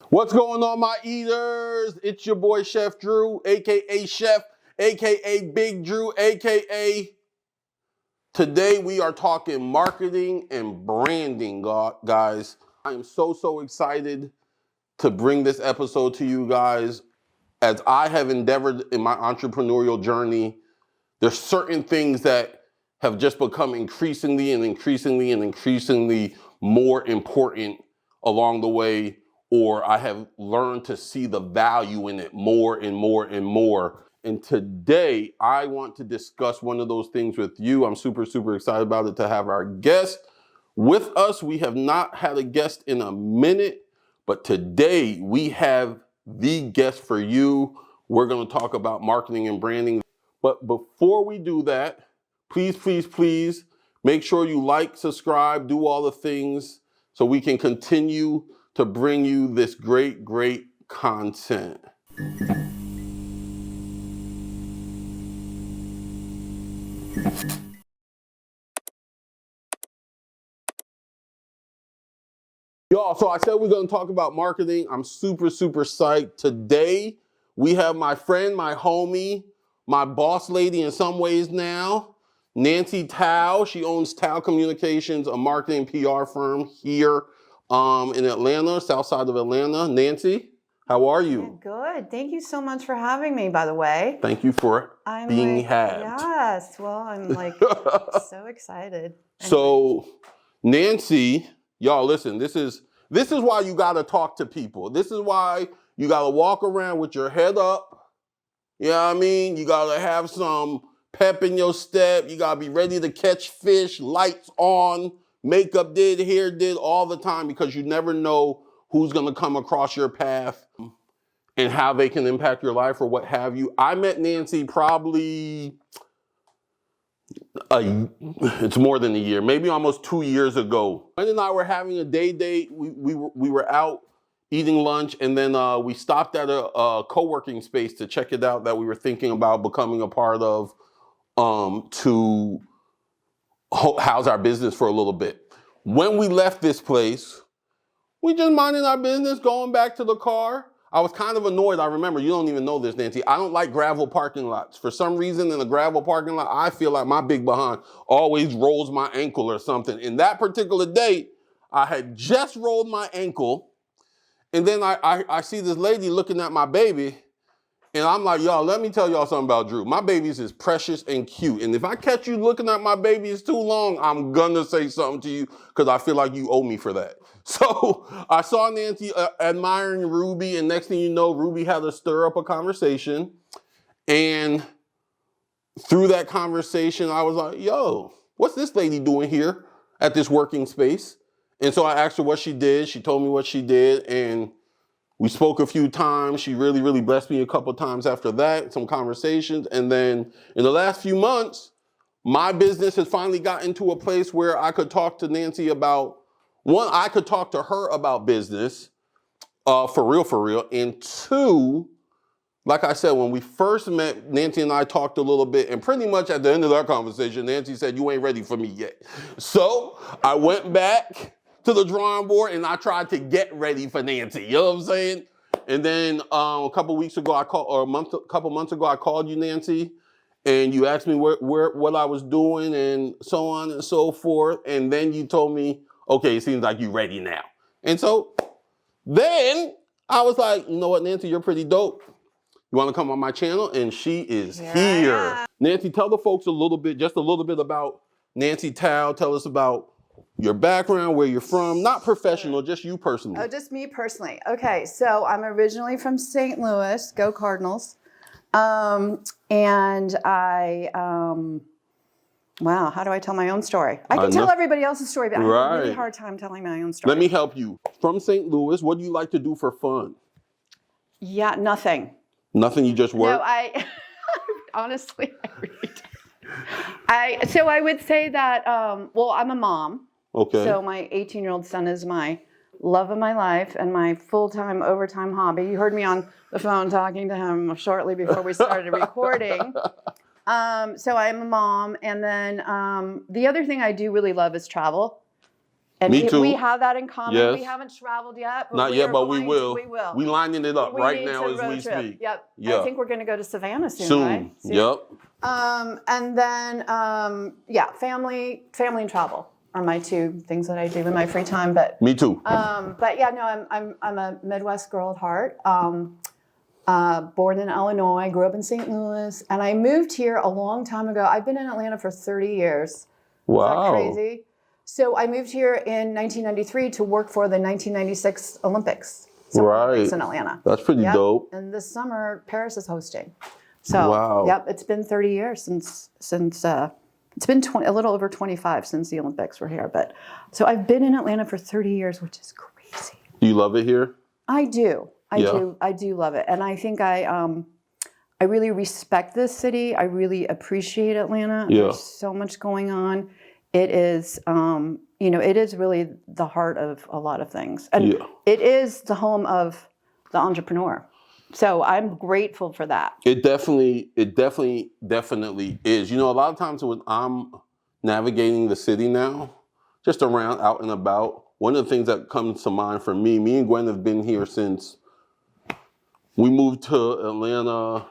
What's going on, my eaters? It's your boy Chef Drew, aka Chef, aka Big Drew, aka today we are talking marketing and branding, guys. I am so excited to bring this episode to you guys. As I have endeavored in my entrepreneurial journey, there's certain things that have just become increasingly more important along the way, or I have learned to see the value in it more and more. And today I want to discuss one of those things with you. I'm super excited about it to have our guest with us. We have not had a guest in a minute, but today we have the guest for you. We're going to talk about marketing and branding. But before we do that, please make sure you like, subscribe, do all the things so we can continue to bring you this great content. Y'all, so I said we're going to talk about marketing. I'm super psyched. Today, we have my friend, my homie, my boss lady in some ways now, Nancy Tao. She owns Tao Communications, a marketing PR firm here in Atlanta, south side of Atlanta. Nancy, how are you? Good. Thank you so much for having me, by the way. Thank you for being had. Yes. Well, I'm so excited. So, Nancy, y'all listen, this is why you got to talk to people. This is why you got to walk around with your head up. You know what I mean? You got to have some pep in your step. You got to be ready to catch fish, lights on, makeup did, hair did, all the time, because you never know who's going to come across your path and how they can impact your life or what have you. I met Nancy probably it's more than a year, maybe almost 2 years ago. Glenn and I were having a day date. We were out eating lunch, and then we stopped at a co-working space to check it out that we were thinking about becoming a part of to house our business for a little bit. When we left this place, we just minding our business, going back to the car. I was kind of annoyed. I remember, you don't even know this, Nancy. I don't like gravel parking lots. For some reason, in a gravel parking lot, I feel like my big behind always rolls my ankle or something. In that particular day, I had just rolled my ankle, and then I see this lady looking at my baby, and I'm like, y'all, let me tell y'all something about Drew. My baby's is precious and cute, and if I catch you looking at my babies too long, I'm gonna say something to you, because I feel like you owe me for that. So I saw Nancy admiring Ruby, and next thing you know, Ruby had to stir up a conversation. And through that conversation, I was like, yo, what's this lady doing here at this working space? And so I asked her what she did. She told me what she did, and we spoke a few times. She really blessed me a couple times after that, some conversations. And then in the last few months, my business has finally gotten to a place where I could talk to Nancy about, one, I could talk to her about business, for real. And two, like I said, when we first met, Nancy and I talked a little bit, and pretty much at the end of our conversation, Nancy said, you ain't ready for me yet. So I went back to the drawing board and I tried to get ready for Nancy. You know what I'm saying? And then a couple months ago, I called you, Nancy, and you asked me what I was doing and so on and so forth. And then you told me, okay, it seems like you're ready now. And so then I was like, you know what, Nancy, you're pretty dope. You want to come on my channel? And she is here. Nancy, tell the folks just a little bit about Nancy Tao. Tell us about your background, where you're from, not professional, just you personally. Oh, just me personally. Okay, so I'm originally from St. Louis, go Cardinals. And I, wow, how do I tell my own story? I can tell everybody else's story, but I have a really hard time telling my own story. Let me help you. From St. Louis, what do you like to do for fun? Yeah, nothing. Nothing, you just work? No, honestly, I really don't. So I would say that, well, I'm a mom. Okay. So my 18-year-old son is my love of my life and my full-time, overtime hobby. You heard me on the phone talking to him shortly before we started recording. So I'm a mom. And then the other thing I do really love is travel. And Me too. we have that in common. Yes. We haven't traveled yet. But Not we yet, are but we going will. We will. We lining it up We right need now to as road we trip. speak. Yep. Yeah. I think we're going to go to Savannah soon, Soon. right? Soon. Yep. And then, yeah, family and travel are my two things that I do in my free time. But Me too. but yeah, no, I'm a Midwest girl at heart. Born in Illinois, grew up in St. Louis, and I moved here a long time ago. I've been in Atlanta for 30 years. Wow. Is that crazy? So I moved here in 1993 to work for the 1996 Olympics. Summer Olympics in Atlanta. That's pretty dope. And this summer, Paris is hosting. So, wow. Yep, it's been 30 years since it's been a little over 25 since the Olympics were here. But so I've been in Atlanta for 30 years, which is crazy. Do you love it here? I do. I do love it. And I think I really respect this city. I really appreciate Atlanta. Yeah. There's so much going on. It is, it is really the heart of a lot of things. And it is the home of the entrepreneur. So I'm grateful for that. It definitely is. You know, a lot of times when I'm navigating the city now, just around, out and about, one of the things that comes to mind for me and Gwen have been here since we moved to Atlanta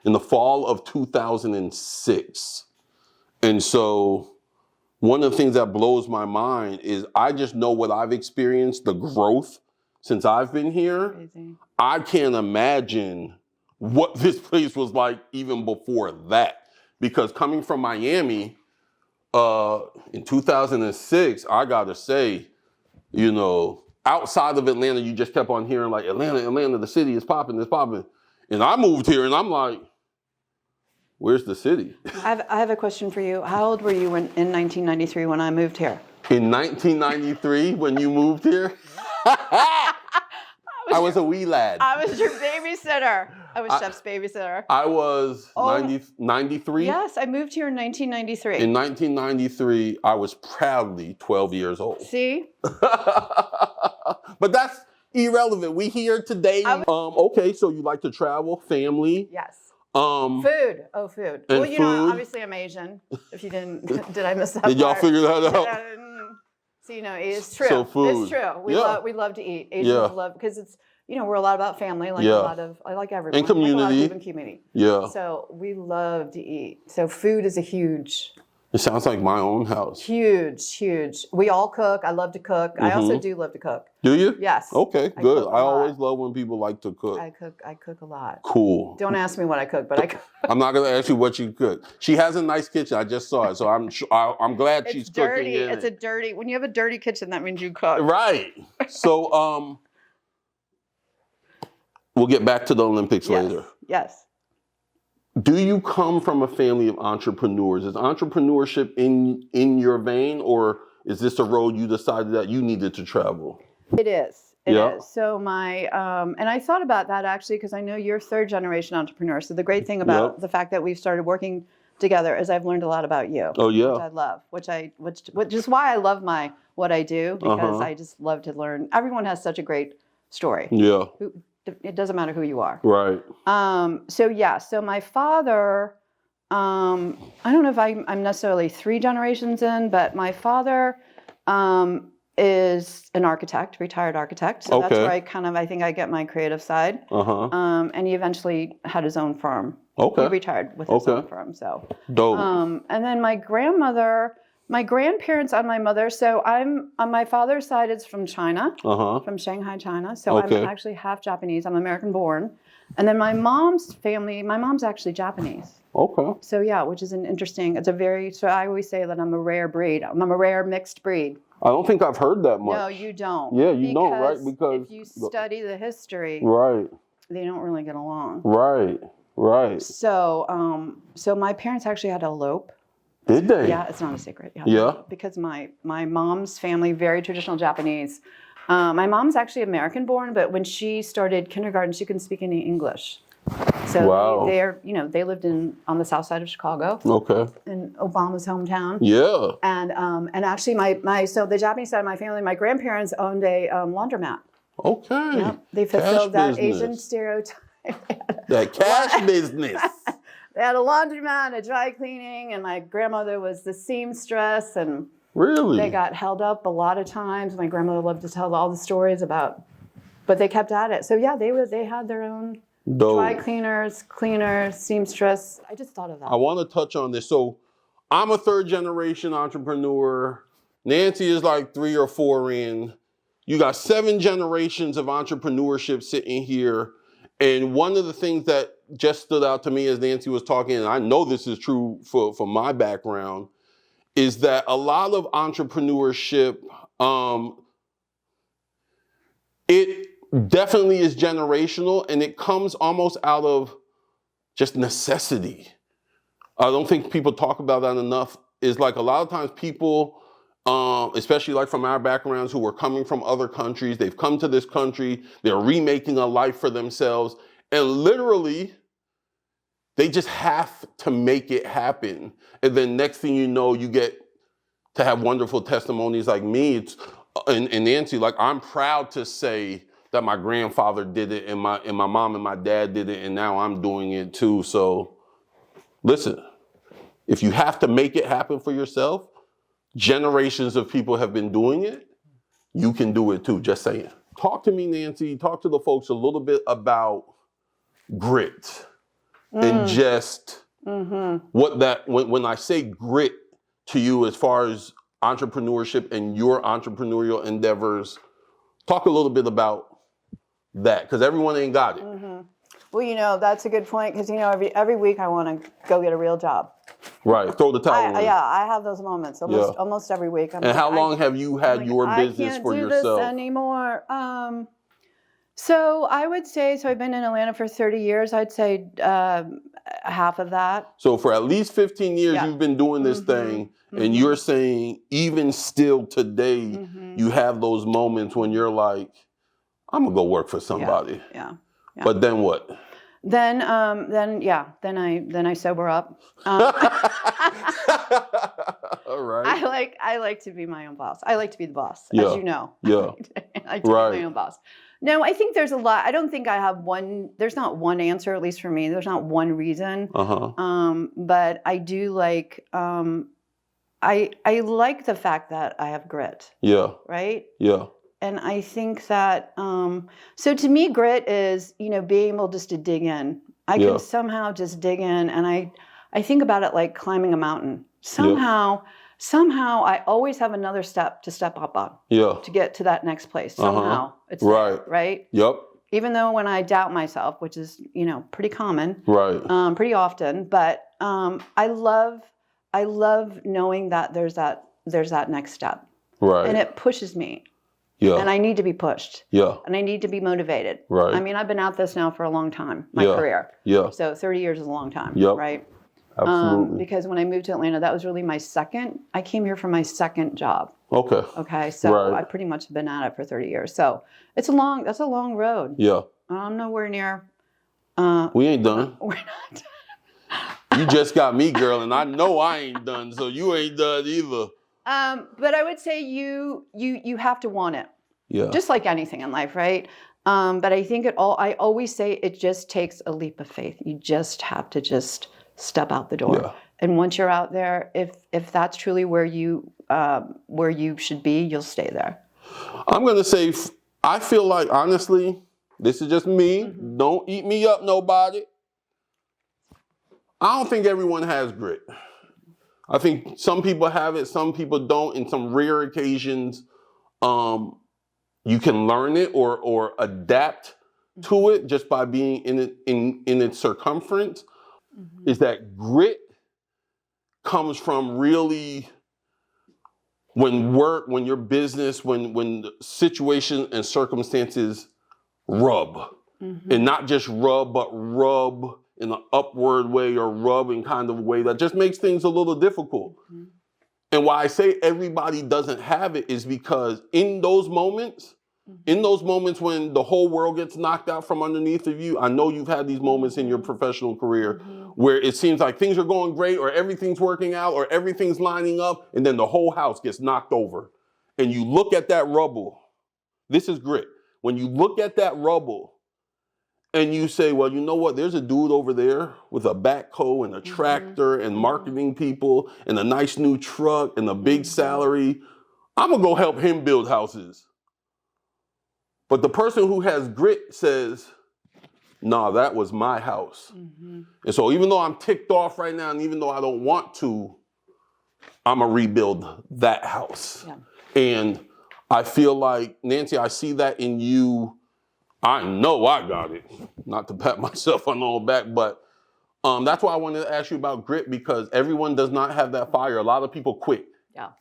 in the fall of 2006. And so one of the things that blows my mind is I just know what I've experienced, the growth since I've been here. Crazy. I can't imagine what this place was like even before that. Because coming from Miami in 2006, I gotta say, you know, outside of Atlanta, you just kept on hearing like, Atlanta, the city is popping, it's popping. And I moved here and I'm like, where's the city? I have a question for you. How old were you in 1993 when I moved here? In 1993, when you moved here? I was a wee lad. I was your babysitter. I was Chef's babysitter. I was 93. Yes, I moved here in 1993. In 1993, I was proudly 12 years old. See? But that's irrelevant. We here today. Okay, so you like to travel, family. Yes. Food. Oh, food. And Well, you know, food. Obviously I'm Asian. If you didn't, did I miss that Did y'all part? figure that out? So, you know, it's true. So food. It's true. We love to eat. Asians love, because it's, you know, we're a lot about family, like I like everyone. And community. Like a lot of people in community. Yeah. So we love to eat. So food is a huge. It sounds like my own house. Huge. We all cook. I love to cook. I also do love to cook. Do you? Yes. Okay, I good. cook a I lot. always love when people like to cook. I cook a lot. Cool. Don't ask me what I cook, but I cook. I'm not going to ask you what you cook. She has a nice kitchen. I just saw it, so I'm glad she's dirty. cooking in It's a dirty. When you have a dirty kitchen, that means you cook. Right. So we'll get back to the Olympics later. Yes. Do you come from a family of entrepreneurs? Is entrepreneurship in your vein, or is this a road you decided that you needed to travel? It is. It is. So my, and I thought about that actually, because I know you're third generation entrepreneur. So the great thing about the fact that we've started working together is I've learned a lot about you. Oh yeah. Which I love, which is why I love what I do, because I just love to learn. Everyone has such a great story. Yeah. It doesn't matter who you are. Right. So my father, I don't know if I'm necessarily three generations in, but my father is an architect, retired architect. So that's where I think I get my creative side. And he eventually had his own firm. He retired with his own firm. So dope. And then my grandparents on my mother. So I'm on my father's side. It's from China, from Shanghai, China. So I'm actually half Japanese. I'm American born. And then my mom's family. My mom's actually Japanese. Okay. So yeah, which is so I always say that I'm a rare breed. I'm a rare mixed breed. I don't think I've heard that much. No, you don't. Yeah, you don't, right? Because if you study the history, they don't really get along. Right. So, so my parents actually had to elope. Did they? Yeah, it's not a secret. Yeah. Because my mom's family, very traditional Japanese. My mom's actually American born, but when she started kindergarten, she couldn't speak any English. So they lived on the south side of Chicago. Okay. In Obama's hometown. Yeah. And actually so the Japanese side of my family, my grandparents owned a laundromat. Okay. Yeah, they fulfilled that Asian stereotype. That cash business. They had a laundromat, a dry cleaning, and my grandmother was the seamstress, and Really? They got held up a lot of times. My grandmother loved to tell all the stories about, but they kept at it. So yeah, they had their own dry cleaners, seamstress. I just thought of that. I want to touch on this. So I'm a 3rd generation entrepreneur. Nancy is like 3 or 4 in. You got 7 generations of entrepreneurship sitting here. And one of the things that just stood out to me as Nancy was talking, and I know this is true for my background, is that a lot of entrepreneurship, it definitely is generational, and it comes almost out of just necessity. I don't think people talk about that enough. Is like a lot of times people, especially like from our backgrounds, who are coming from other countries, they've come to this country, they're remaking a life for themselves, and literally, they just have to make it happen. And then next thing you know, you get to have wonderful testimonies like me and Nancy. Like, I'm proud to say that my grandfather did it, and my mom and my dad did it, and now I'm doing it too. So listen, if you have to make it happen for yourself, generations of people have been doing it, you can do it too, just saying. Talk to me, Nancy, talk to the folks a little bit about grit and just what that, when I say grit to you as far as entrepreneurship and your entrepreneurial endeavors, talk a little bit about that, because everyone ain't got it. Well, that's a good point, because every week I want to go get a real job. Right, throw the towel in. Yeah, I have those moments almost every week. And how long have you had your business for yourself? I can't do this anymore. So I would say, I've been in Atlanta for 30 years. I'd say half of that. So for at least 15 years, you've been doing this thing, and you're saying even still today, you have those moments when you're like, I'm gonna go work for somebody. Yeah. But then what? Then I sober up. All right. I like to be my own boss. I like to be the boss, as you know. Yeah. I like to be my own boss. No, I think there's a lot. I don't think I have one. There's not one answer, at least for me. There's not one reason. But I do like. I like the fact that I have grit. Yeah. Right. Yeah. And I think that, so to me, grit is, being able just to dig in. I can somehow just dig in, and I think about it like climbing a mountain. Somehow I always have another step to step up on. To get to that next place. Somehow it's there, right? Yep. Even though when I doubt myself, which is, pretty common. Right. Pretty often, but I love knowing that there's that next step. Right. And it pushes me. Yeah. And I need to be pushed. Yeah. And I need to be motivated. Right. I mean, I've been at this now for a long time, my career. Yeah. So 30 years is a long time, right? Absolutely. Because when I moved to Atlanta, that was really I came here for my second job. Okay. So I pretty much have been at it for 30 years. So that's a long road. Yeah. I'm nowhere near. We ain't done. We're not done. You just got me, girl, and I know I ain't done, so you ain't done either. But I would say you have to want it. Yeah. Just like anything in life, right? But I think I always say it just takes a leap of faith. You just have to just step out the door. Yeah. And once you're out there, if that's truly where you should be, you'll stay there. I'm gonna say, I feel like, honestly, this is just me. Don't eat me up, nobody. I don't think everyone has grit. I think some people have it, some people don't. In some rare occasions, you can learn it or adapt to it just by being in its circumference. Is that grit comes from really when your business, when the situation and circumstances rub. And not just rub, but rub in an upward way or rub in kind of a way that just makes things a little difficult. And why I say everybody doesn't have it is because in those moments when the whole world gets knocked out from underneath of you, I know you've had these moments in your professional career where it seems like things are going great or everything's working out or everything's lining up, and then the whole house gets knocked over. And you look at that rubble. This is grit. When you look at that rubble and you say, well, you know what? There's a dude over there with a backhoe and a tractor and marketing people and a nice new truck and a big salary. I'm gonna go help him build houses. But the person who has grit says, nah, that was my house. And so even though I'm ticked off right now, and even though I don't want to, I'm gonna rebuild that house. Yeah. And I feel like, Nancy, I see that in you. I know I got it. Not to pat myself on the back, but that's why I wanted to ask you about grit, because everyone does not have that fire. A lot of people quit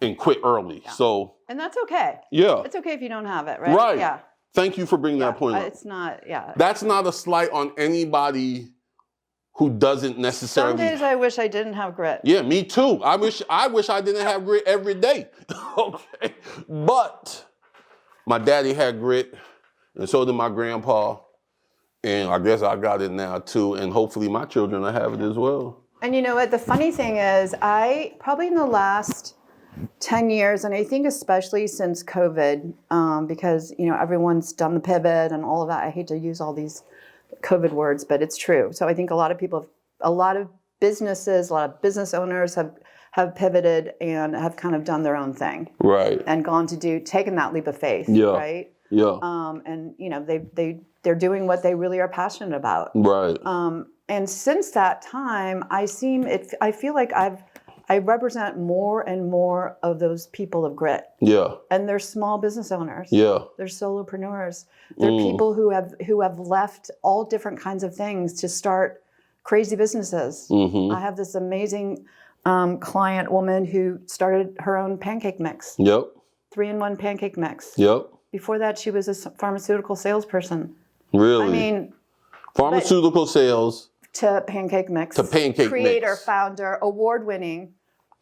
and quit early. Yeah. So, and that's okay. Yeah. It's okay if you don't have it, right? Right. Yeah. Thank you for bringing that point up. It's not, That's not a slight on anybody who doesn't necessarily. Some days I wish I didn't have grit. Yeah, me too. I wish I didn't have grit every day. Okay. But my daddy had grit, and so did my grandpa. And I guess I got it now too. And hopefully my children will have it as well. And you know what? The funny thing is, I probably in the last 10 years, and I think especially since COVID, because, you know, everyone's done the pivot and all of that. I hate to use all these COVID words, but it's true. So I think a lot of people, a lot of businesses, a lot of business owners have pivoted and have kind of done their own thing. Right. And gone to taken that leap of faith. Yeah. Right. Yeah. And, you know, they're doing what they really are passionate about. Right. And since that time, I feel like I represent more and more of those people of grit. Yeah. And they're small business owners. Yeah. They're solopreneurs. They're people who have left all different kinds of things to start crazy businesses. I have this amazing client woman who started her own pancake mix. Yep. 3-in-1 pancake mix. Yep. Before that, she was a pharmaceutical salesperson. Really? I mean, pharmaceutical sales to pancake mix. To pancake creator, mix. Founder, award-winning.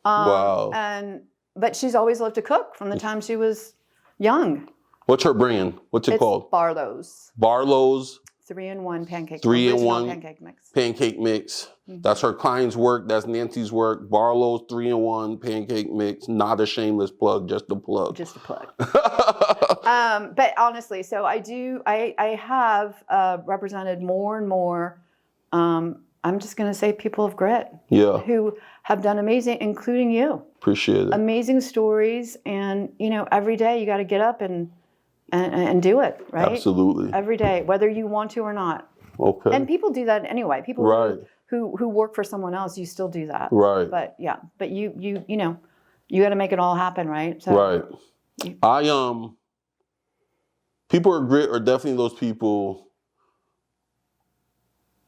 Wow. But she's always loved to cook from the time she was young. What's her brand? What's it called? Barlow's. Barlow's. 3-in-1 pancake. 3-in-1 pancake mix. Pancake mix. That's her client's work. That's Nancy's work. Barlow's 3-in-1 pancake mix. Not a shameless plug, just a plug. Just a plug. But honestly, so I have represented more and more, I'm just going to say people of grit. Yeah. Who have done amazing, including you. Appreciate it. Amazing stories. And, you know, every day you got to get up and do it, right? Absolutely. Every day, whether you want to or not. Okay. And people do that anyway. People who work for someone else, you still do that. Right. But yeah, but you know, you got to make it all happen, right? So, right. People of grit are definitely those people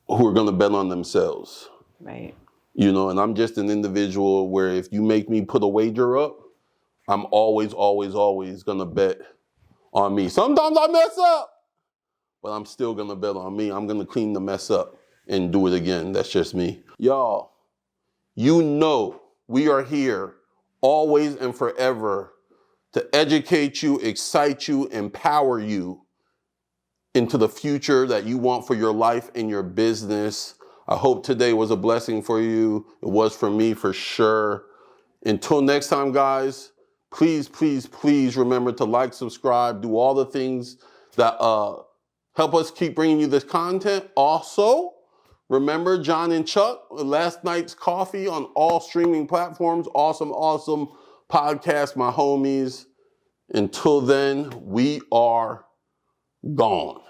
who are going to bet on themselves. Right. You know, and I'm just an individual where if you make me put a wager up, I'm always going to bet on me. Sometimes I mess up, but I'm still going to bet on me. I'm going to clean the mess up and do it again. That's just me. Y'all, you know we are here always and forever to educate you, excite you, empower you into the future that you want for your life and your business. I hope today was a blessing for you. It was for me for sure. Until next time, guys, please, please, please remember to like, subscribe, do all the things that help us keep bringing you this content. Also, remember John and Chuck, Last Night's Coffee on all streaming platforms. Awesome, awesome podcast, my homies. Until then, we are gone.